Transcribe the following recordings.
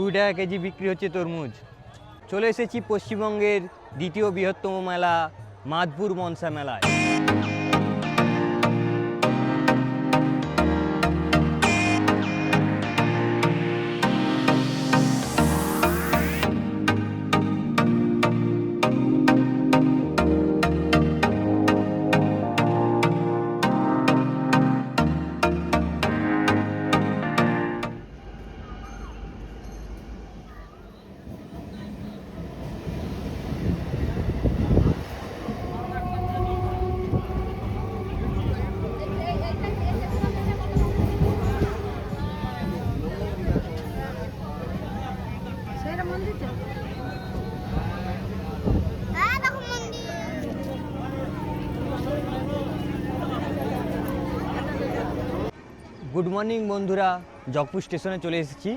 20 টাকা কেজি বিক্রি হচ্ছে তরমুজ। চলে এসেছি পশ্চিমবঙ্গের দ্বিতীয় বৃহত্তম মেলা মাধপুর মনসা মেলায়। গুড মর্নিং বন্ধুরা, জগপুর স্টেশনে চলে এসেছি।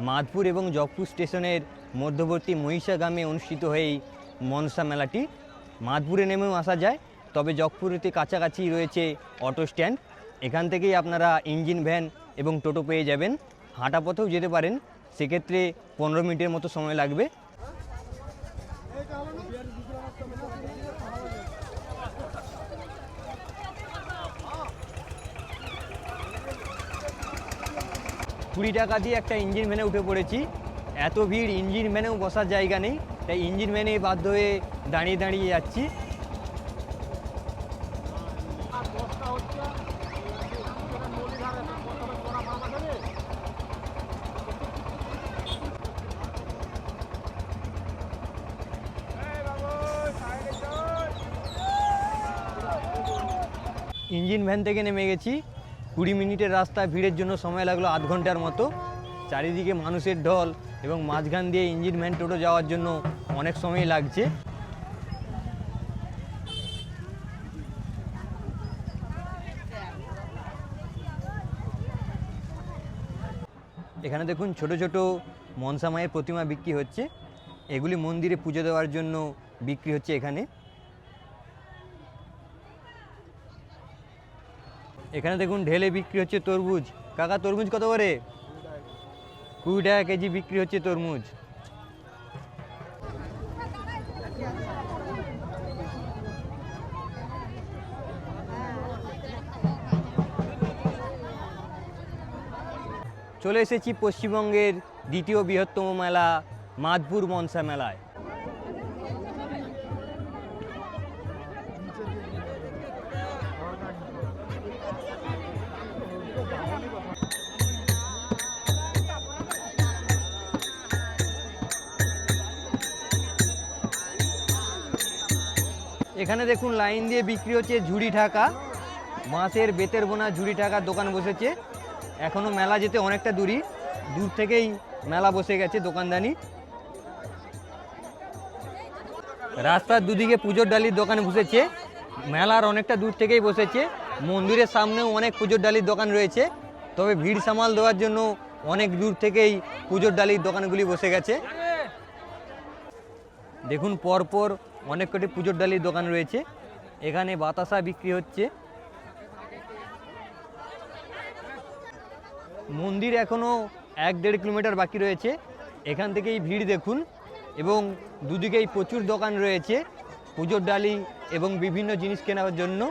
মাধপুর এবং জগপুর স্টেশনের মধ্যবর্তী মহিষাগ্রামে অনুষ্ঠিত হয়ে মনসা মেলাটি। মাধপুরে নেমেও আসা যায়, তবে জগপুরেতে কাছাকাছি রয়েছে অটো স্ট্যান্ড। এখান থেকেই আপনারা ইঞ্জিন ভ্যান এবং টোটো পেয়ে যাবেন। হাঁটা পথেও যেতে পারেন, সেক্ষেত্রে 15 মিনিটের মতো সময় লাগবে। কুড়ি টাকা দিয়ে একটা ইঞ্জিন ভ্যানে উঠে পড়েছি। এত ভিড়, ইঞ্জিন ভ্যানেও বসার জায়গা নেই, তাই ইঞ্জিন ভ্যানে বাধ্য হয়ে দাঁড়িয়ে দাঁড়িয়ে যাচ্ছি। ইঞ্জিন ভ্যান থেকে নেমে গেছি। 20 মিনিটের রাস্তা, ভিড়ের জন্য সময় লাগলো আধ ঘন্টার মতো। চারিদিকে মানুষের ঢল এবং মাঝখান দিয়ে ইঞ্জিন ভ্যান টোটো যাওয়ার জন্য অনেক সময় লাগছে। এখানে দেখুন ছোট ছোট মনসা মায়ের প্রতিমা বিক্রি হচ্ছে। এগুলি মন্দিরে পুজো দেওয়ার জন্য বিক্রি হচ্ছে এখানে। এখানে দেখুন ঢেলে বিক্রি হচ্ছে তরমুজ। কাকা, তরমুজ কত করে? 20 টাকা কেজি বিক্রি হচ্ছে তরমুজ। চলে এসেছি পশ্চিমবঙ্গের দ্বিতীয় বৃহত্তম মেলা মাধপুর মনসা মেলায়। এখানে দেখুন লাইন দিয়ে বিক্রি হচ্ছে ঝুড়ি ঢাকা। বাঁশের বেতের বোনা ঝুড়ি ঢাকার দোকান বসেছে। এখনও মেলা যেতে অনেকটা দূর থেকেই মেলা বসে গেছে দোকানদানি। রাস্তার দুদিকে পুজোর ডালির দোকান বসেছে। মেলার অনেকটা দূর থেকেই বসেছে। মন্দিরের সামনেও অনেক পুজোর ডালির দোকান রয়েছে, তবে ভিড় সামাল দেওয়ার জন্য অনেক দূর থেকেই পুজোর ডালির দোকানগুলি বসে গেছে। দেখুন পরপর অনেক কটি পুজোর ডালির দোকান রয়েছে। এখানে বাতাসা বিক্রি হচ্ছে। মন্দির এখনও 1-1.5 কিলোমিটার বাকি রয়েছে। এখান থেকেই ভিড় দেখুন, এবং দুদিকেই প্রচুর দোকান রয়েছে পুজোর ডালি এবং বিভিন্ন জিনিস কেনার জন্য।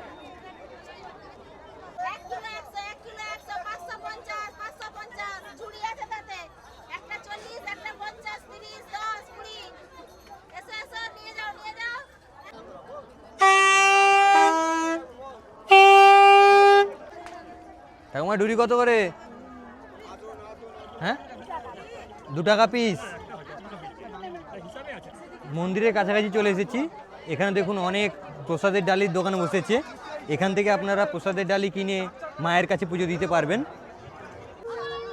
ঠাকুমা, ডুরি কত করে? হ্যাঁ, 2 টাকা পিস। মন্দিরের কাছাকাছি চলে এসেছি। এখানে দেখুন অনেক প্রসাদের ডালির দোকান বসেছে। এখান থেকে আপনারা প্রসাদের ডালি কিনে মায়ের কাছে পুজো দিতে পারবেন।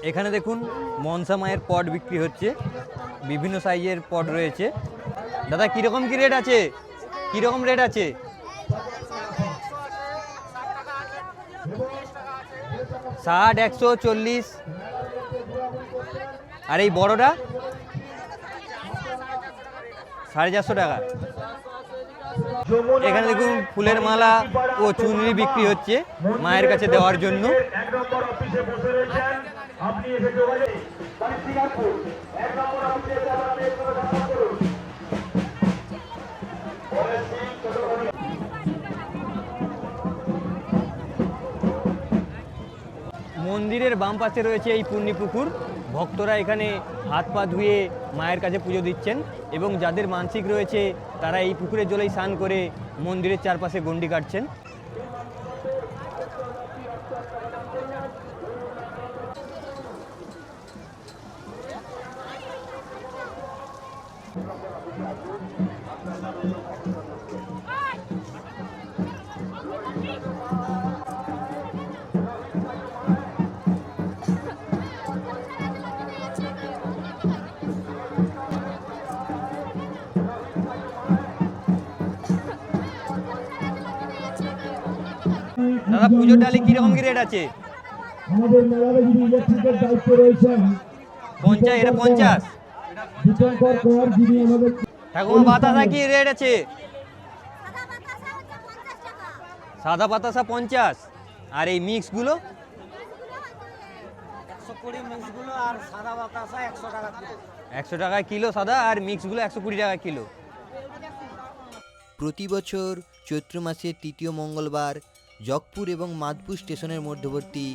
এখানে দেখুন মনসা মায়ের পট বিক্রি হচ্ছে। বিভিন্ন সাইজের পট রয়েছে। দাদা, কীরকম কী রেট আছে? কীরকম রেট আছে? 60, 140। আর এই বড়টা 450 টাকা। এখানে দেখুন ফুলের মালা ও চুনরি বিক্রি হচ্ছে মায়ের কাছে দেওয়ার জন্য। মন্দিরের বাম পাশে রয়েছে এই পূর্ণি পুকুর। ভক্তরা এখানে হাত পা ধুয়ে মায়ের কাছে পুজো দিচ্ছেন এবং যাদের মানসিক রয়েছে তারা এই পুকুরের জলেই স্নান করে মন্দিরের চারপাশে গণ্ডি কাটছেন। দাদা, পুজোর ডালে কিরকম কি রেট আছে? আমাদের মেলার যিনি ইলেকট্রিকের দায়িত্বে রয়েছেন 50, এটা 50। দীপঙ্কর কর যিনি আমাদের ঠাকুমা, বাতাসা কি রেট আছে? সাদা বাতাসা 50, আর এই মিক্সগুলো 100 টাকা কিলো সাদা, আর মিক্সগুলো 120 টাকা কিলো। প্রতি বছর চৈত্র মাসের তৃতীয় মঙ্গলবার জগপুর এবং মাধপুর স্টেশনের মধ্যবর্তী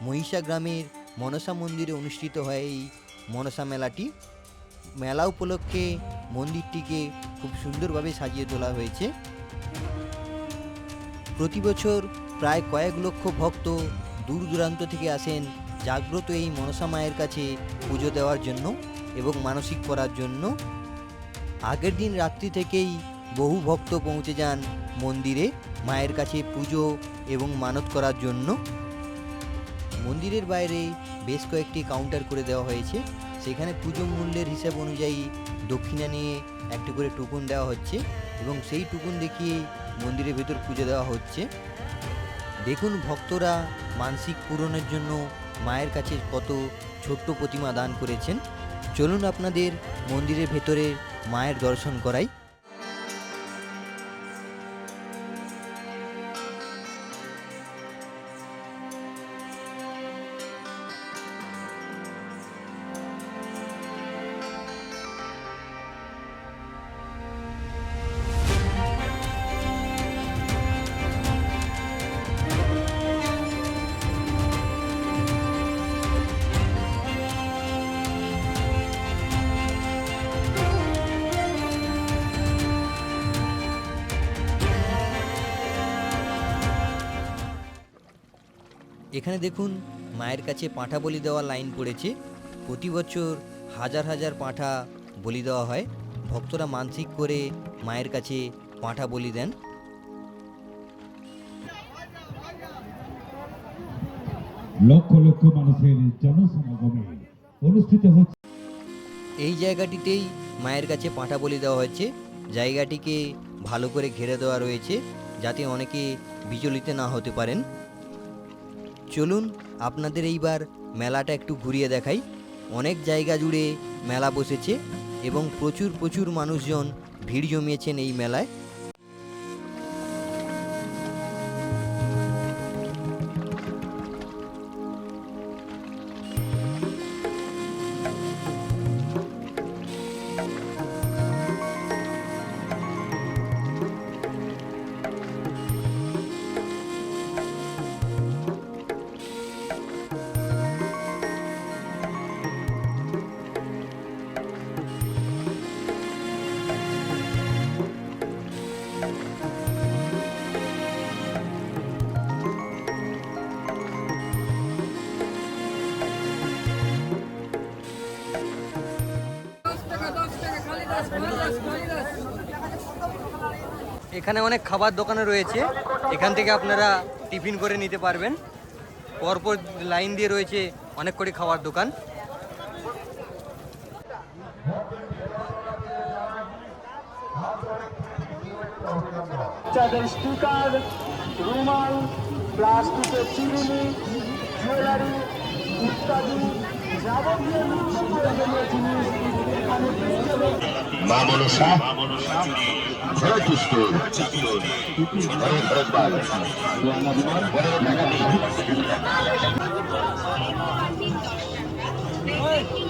মহিষা গ্রামের মনসা মন্দিরে অনুষ্ঠিত হয় এই মনসা মেলাটি। মেলা উপলক্ষে মন্দিরটিকে খুব সুন্দরভাবে সাজিয়ে তোলা হয়েছে। প্রতি বছর প্রায় কয়েক লক্ষ ভক্ত দূর দূরান্ত থেকে আসেন জাগ্রত এই মনসা মায়ের কাছে পুজো দেওয়ার জন্য এবং মানসিক করার জন্য। আগের দিন রাত্রি থেকেই বহু ভক্ত পৌঁছে যান মন্দিরে মায়ের কাছে পুজো এবং মানত করার জন্য। মন্দিরের বাইরে বেশ কয়েকটি কাউন্টার করে দেওয়া হয়েছে, সেখানে পুজো মূল্যের হিসাব অনুযায়ী দক্ষিণা নিয়ে একটি করে টুকুন দেওয়া হচ্ছে এবং সেই টুকুন দেখিয়ে মন্দিরের ভেতর পুজো দেওয়া হচ্ছে। দেখুন ভক্তরা মানসিক পূরণের জন্য মায়ের কাছে কত ছোট্ট প্রতিমা দান করেছেন। চলুন আপনাদের মন্দিরের ভেতরে মায়ের দর্শন করাই। এখানে দেখুন মায়ের কাছে পাঁঠা বলি দেওয়ার লাইন পড়েছে। প্রতি বছর হাজার হাজার পাঁঠা বলি দেওয়া হয়। ভক্তরা মানসিক করে মায়ের কাছে পাঁঠা বলি দেন। লক্ষ লক্ষ মানুষের জনসমাগমে অনুষ্ঠিত হচ্ছে এই জায়গাটিতেই মায়ের কাছে পাঁঠা বলি দেওয়া হয়েছে। জায়গাটিকে ভালো করে ঘিরে দেওয়া রয়েছে যাতে অনেকে বিচলিত না হতে পারেন। চলুন আপনাদের এইবার মেলাটা একটু ঘুরিয়ে দেখাই। অনেক জায়গা জুড়ে মেলা বসেছে এবং প্রচুর প্রচুর মানুষজন ভিড় জমিয়েছেন এই মেলায়। এখানে অনেক খাবার দোকানে রয়েছে, এখান থেকে আপনারা টিফিন করে নিতে পারবেন। পরপর লাইন দিয়ে রয়েছে অনেক করে খাবার দোকান। স্টিকার, রুমাল, প্লাস্টিকের চিরুনি, জুয়েলারি ইত্যাদি যাবতীয় নিত্য প্রয়োজনীয় জিনিস এখানে পেয়ে যাবেন। মা মনসা ভরত স্টোর ভরত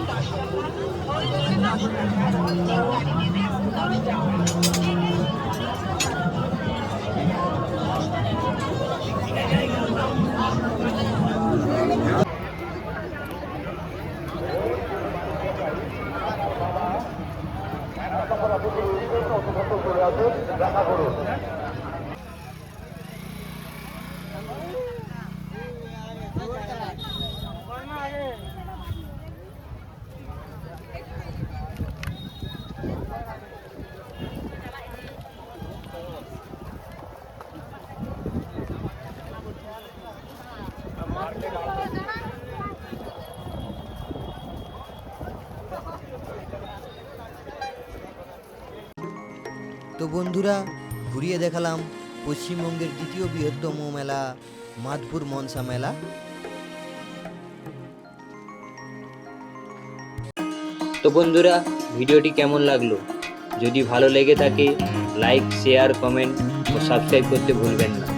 তো বন্ধুরা, ঘুরিয়ে দেখালাম পশ্চিমবঙ্গের দ্বিতীয় বৃহত্তম মেলা মাধপুর মনসা মেলা। তো বন্ধুরা, ভিডিওটি কেমন লাগলো? যদি ভালো লেগে থাকে লাইক, শেয়ার, কমেন্ট ও সাবস্ক্রাইব করতে ভুলবেন না।